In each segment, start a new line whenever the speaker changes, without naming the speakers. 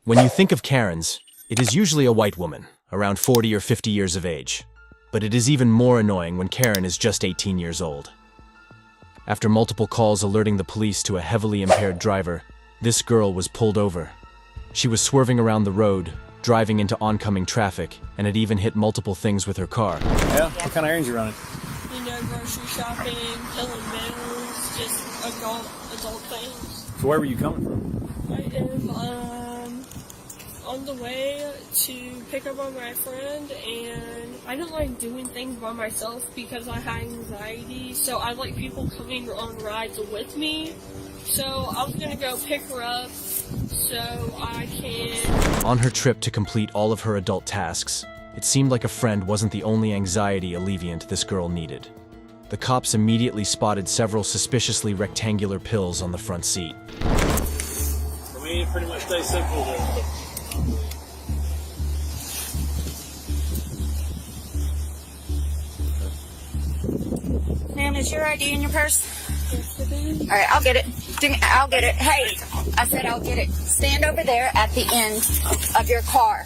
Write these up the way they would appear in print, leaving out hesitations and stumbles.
When you think of Karens, it is usually a white woman, around 40 or 50 years of age. But it is even more annoying when Karen is just 18 years old. After multiple calls alerting the police to a heavily impaired driver, this girl was pulled over. She was swerving around the road, driving into oncoming traffic, and had even hit multiple things with her car.
Yeah? What kind of errands you running?
You know, grocery shopping, filling bills, just adult things.
So where were you coming from?
I am on the way to pick up on my friend, and I don't like doing things by myself because I have anxiety, so I like people coming on rides with me. So I was gonna go pick her up so I can...
On her trip to complete all of her adult tasks, it seemed like a friend wasn't the only anxiety alleviant this girl needed. The cops immediately spotted several suspiciously rectangular pills on the front seat.
For me, it pretty much stays simple.
Ma'am, is your ID in your purse?
Yes, it is.
All right, I'll get it. I'll get it. Hey, I said I'll get it. Stand over there at the end of your car.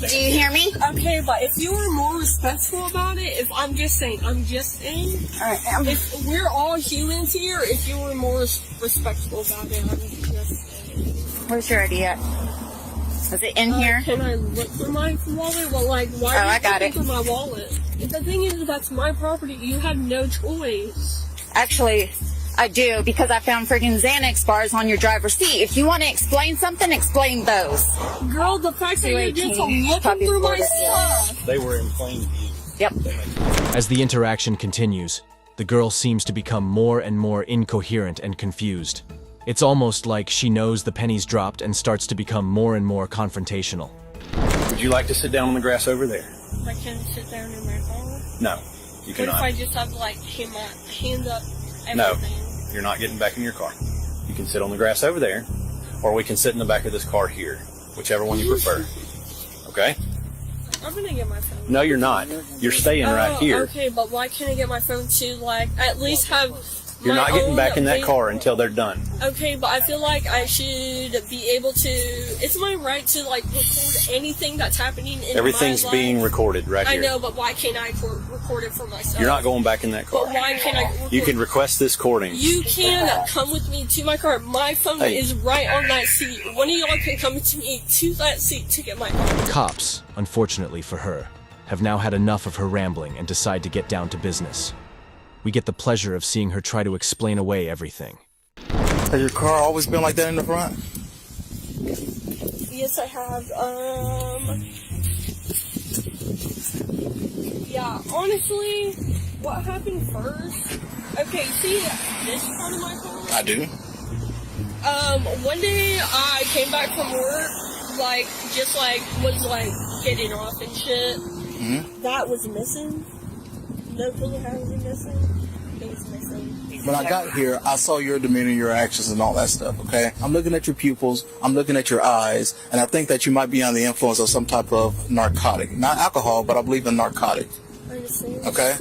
Do you hear me?
Okay, but if you were more respectful about it, if I'm just saying,
All right,
if we're all humans here, if you were more respectful about it, I'm just saying.
where's your ID at? Is it in here?
Can I look for my wallet? Well, like, why
Oh,
are
I
you
got
looking
it.
for my wallet? The thing is, that's my property. You have no choice.
Actually, I do, because I found friggin' Xanax bars on your driver's seat. If you want to explain something, explain those.
Girl, the fact that you're just
218,
looking
copy
through my
recorded.
stuff.
They were in plain view.
Yep.
As the interaction continues, the girl seems to become more and more incoherent and confused. It's almost like she knows the pennies dropped and starts to become more and more confrontational.
Would you like to sit down on the grass over there?
I can sit down in my car.
No, you
What if
cannot.
I just have to, like, hand up
No,
everything?
you're not getting back in your car. You can sit on the grass over there, or we can sit in the back of this car here, whichever one you prefer. Okay?
I'm gonna get my phone.
No, you're not. You're staying right here.
Okay, but why can't I get my phone to, like, at least have
You're
my
not getting
own
back in that
va-
car until they're done.
Okay, but I feel like I should be able to... It's my right to, like, record anything that's happening in
Everything's
my life.
being recorded right
I
here.
know, but why can't I record it for myself?
You're not going back in that car.
But why can't I record
You can request this recording.
You can come with me to my car. My phone
Hey.
is right on that seat. One of y'all can come to me to that seat to get my phone.
The cops, unfortunately for her, have now had enough of her rambling and decide to get down to business. We get the pleasure of seeing her try to explain away everything.
Has your car always been like that in the front?
Yes, I have. Yeah, honestly, what happened first? Okay, see this part of my car?
I do.
One day I came back from work, like, just like, was like getting off and shit.
Mm-hmm.
That was missing. No clue how it was missing. It was missing.
When I got here, I saw your demeanor, your actions, and all that stuff, okay? I'm looking at your pupils, I'm looking at your eyes, and I think that you might be under the influence of some type of narcotic. Not alcohol, but I believe in narcotic,
I understand.
okay?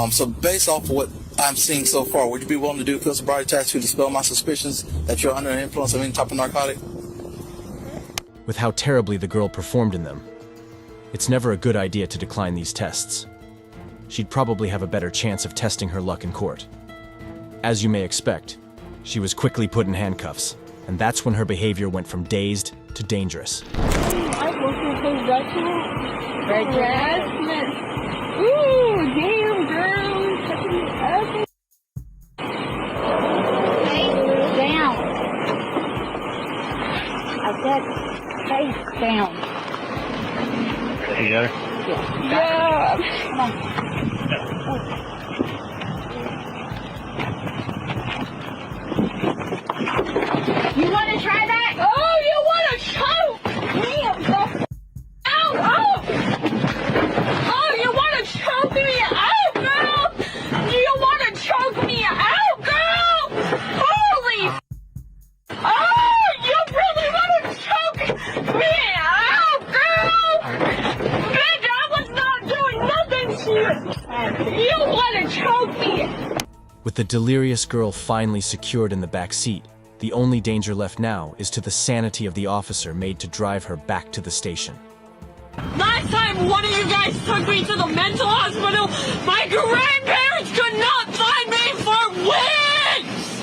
So based off of what I'm seeing so far, would you be willing to do a field sobriety test to dispel my suspicions that you're under the influence of any type of narcotic?
With how terribly the girl performed in them, it's never a good idea to decline these tests. She'd probably have a better chance of testing her luck in court. As you may expect, she was quickly put in handcuffs, and that's when her behavior went from dazed to dangerous.
I work with those restaurant.
Red dress.
Ooh, damn, girl. Touching me up.
Face down. I said face down.
You got her?
Yeah.
Come on. You want to try that?
Oh, you want to choke me? Ow, ow. Oh, you want to choke me out, girl? You want to choke me out, girl? Holy Oh, you really want to choke me out, girl? Bitch, I was not doing nothing to you. You want to choke me.
With the delirious girl finally secured in the back seat, The only danger left now is to the sanity of the officer made to drive her back to the station.
Last time one of you guys took me to the mental hospital, my grandparents could not find me for weeks!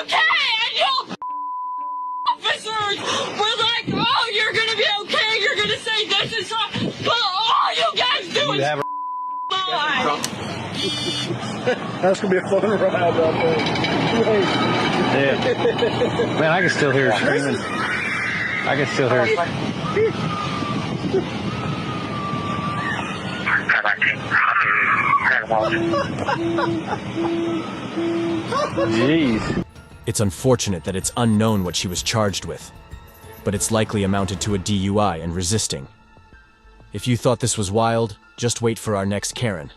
Okay, and you officers were like, oh, you're gonna be okay, you're gonna say this is wrong, but all you guys do is lie.
That's gonna be a fun ride out there.
Yeah. Man, I can still hear her screaming. I can still hear Jeez.
It's unfortunate that it's unknown what she was charged with, but it's likely amounted to a DUI and resisting. If you thought this was wild, just wait for our next Karen.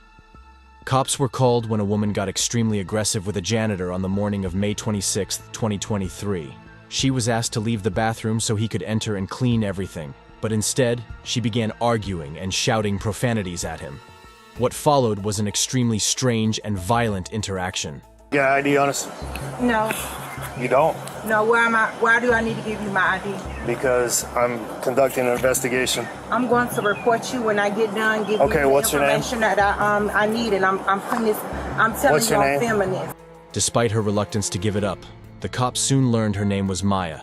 Cops were called when a woman got extremely aggressive with a janitor on the morning of May 26, 2023. She was asked to leave the bathroom so he could enter and clean everything, but instead, she began arguing and shouting profanities at him. What followed was an extremely strange and violent interaction.
You got ID on us?
No,
You don't?
no, where am I? Why do I need to give you my ID?
Because I'm conducting an investigation.
I'm going to report you when I get done. Give
Okay,
you the
what's your name?
information that I need, and I'm putting this. I'm telling
What's
you
your
I'm
name?
filming this.
Despite her reluctance to give it up, the cops soon learned her name was Maya.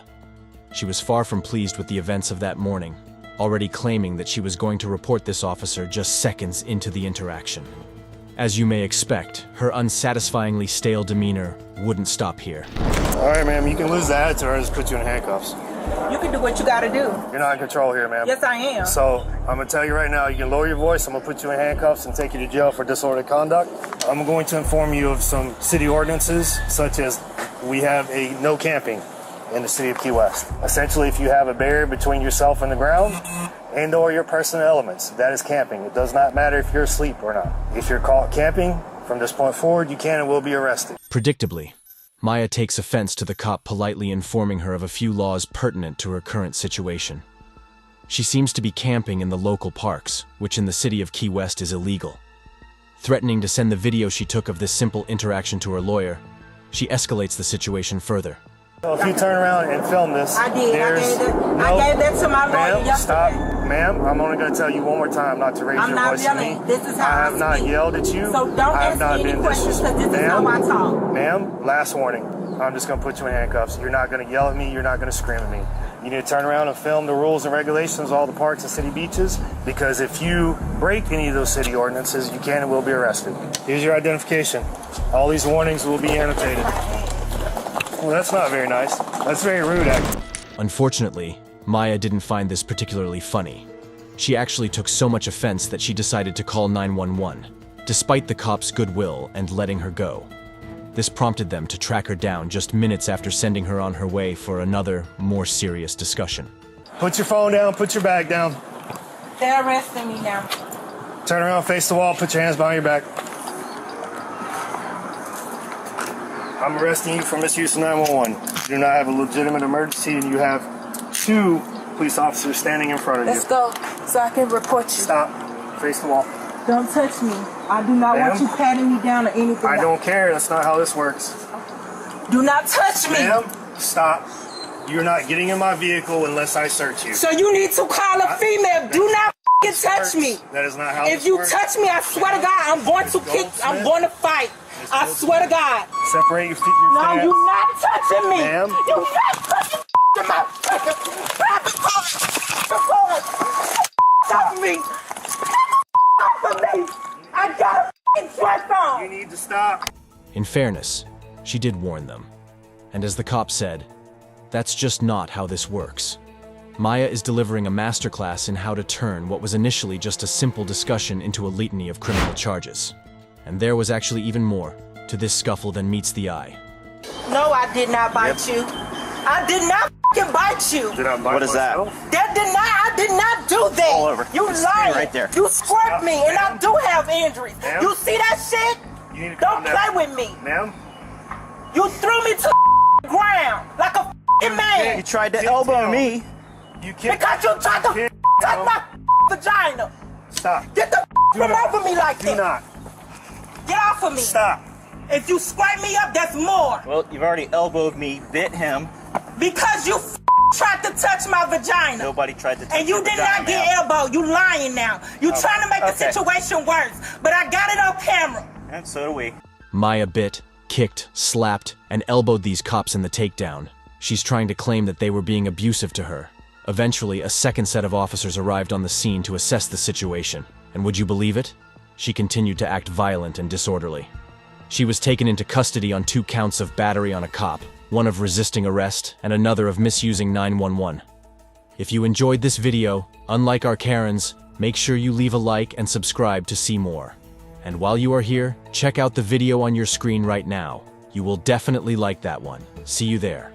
She was far from pleased with the events of that morning, already claiming that she was going to report this officer just seconds into the interaction. As you may expect, her unsatisfyingly stale demeanor wouldn't stop here.
All right, ma'am, you can lose the attitude or I'll just put you in handcuffs.
You can do what you got to do.
You're not in control here, ma'am.
Yes, I am.
So, I'm going to tell you right now, you can lower your voice. I'm going to put you in handcuffs and take you to jail for disorderly conduct. I'm going to inform you of some city ordinances, such as we have a no camping in the city of Key West. Essentially, if you have a barrier between yourself and the ground and or your personal elements, that is camping. It does not matter if you're asleep or not. If you're caught camping, from this point forward, you can and will be arrested.
Predictably, Maya takes offense to the cop politely informing her of a few laws pertinent to her current situation. She seems to be camping in the local parks, which in the city of Key West is illegal. Threatening to send the video she took of this simple interaction to her lawyer, she escalates the situation further.
So if you turn around and film this,
I did. I gave that to my lawyer
Ma'am,
yesterday.
stop. Ma'am, I'm only going to tell you one more time not to raise
I'm
your
not
voice at
yelling.
me.
This is how
I
I
have not
speak.
yelled at you.
So don't
I have
ask
not
me any
been
questions because this is
Ma'am,
how I talk.
Ma'am, last warning. I'm just going to put you in handcuffs. You're not going to yell at me. You're not going to scream at me. You need to turn around and film the rules and regulations of all the parks and city beaches, because if you break any of those city ordinances, you can and will be arrested. Here's your identification. All these warnings will be annotated. Well, that's not very nice. That's very rude, actually.
Unfortunately, Maya didn't find this particularly funny. She actually took so much offense that she decided to call 911, despite the cops' goodwill and letting her go. This prompted them to track her down just minutes after sending her on her way for another, more serious discussion.
Put your phone down. Put your bag down.
They're arresting me now.
Turn around, face the wall, put your hands behind your back. I'm arresting you for misuse of 911. You do not have a legitimate emergency, and you have 2 police officers standing in front of you.
Let's go so I can report you.
Stop. Face the wall.
Don't touch me. I do not want
Ma'am?
you patting me down or anything.
I don't care. That's not how this works.
Do not touch me.
Ma'am, stop. You're not getting in my vehicle unless I search you.
So you need to call a female. Do not f***ing touch me.
That is not how
If
this
you
works.
touch me, I swear to God, I'm going to kick. I'm going to fight. I swear to God.
Separate your feet. Your
No,
hands.
you're not touching me.
Ma'am?
You're not touching my Stop me. Stop me. I got a f***ing sweat on.
You need to stop.
In fairness, she did warn them. And as the cop said, that's just not how this works. Maya is delivering a masterclass in how to turn what was initially just a simple discussion into a litany of criminal charges. And there was actually even more to this scuffle than meets the eye.
No, I did not bite you. I did not f***ing bite you.
Did I bite
What is that?
myself?
I did not do that.
All over.
You
Just
lying.
right there.
You squirt me, and I
Ma'am.
do have injuries.
Ma'am.
You see that shit?
You need to
Don't
calm down.
play with me.
Ma'am?
You threw me to the ground like a f***ing man.
You tried to elbow me.
You can't.
Because you tried to
Can't-
touch my vagina.
Stop.
Get the
Do
from
not.
over me like
Do
that.
not.
Get off of me.
Stop.
If you scrape me up, that's more.
Well, you've already elbowed me, bit him.
Because you tried to touch my vagina.
Nobody tried to touch
And you
your
did
vagina,
not get
ma'am.
elbowed. You lying now. You trying to make the
okay.
situation worse. But I got it on camera.
And so do we.
Maya bit, kicked, slapped, and elbowed these cops in the takedown. She's trying to claim that they were being abusive to her. Eventually, a second set of officers arrived on the scene to assess the situation. And would you believe it? She continued to act violent and disorderly. She was taken into custody on 2 counts of battery on a cop, one of resisting arrest, and another of misusing 911. If you enjoyed this video, unlike our Karens, make sure you leave a like and subscribe to see more. And while you are here, check out the video on your screen right now. You will definitely like that one. See you there.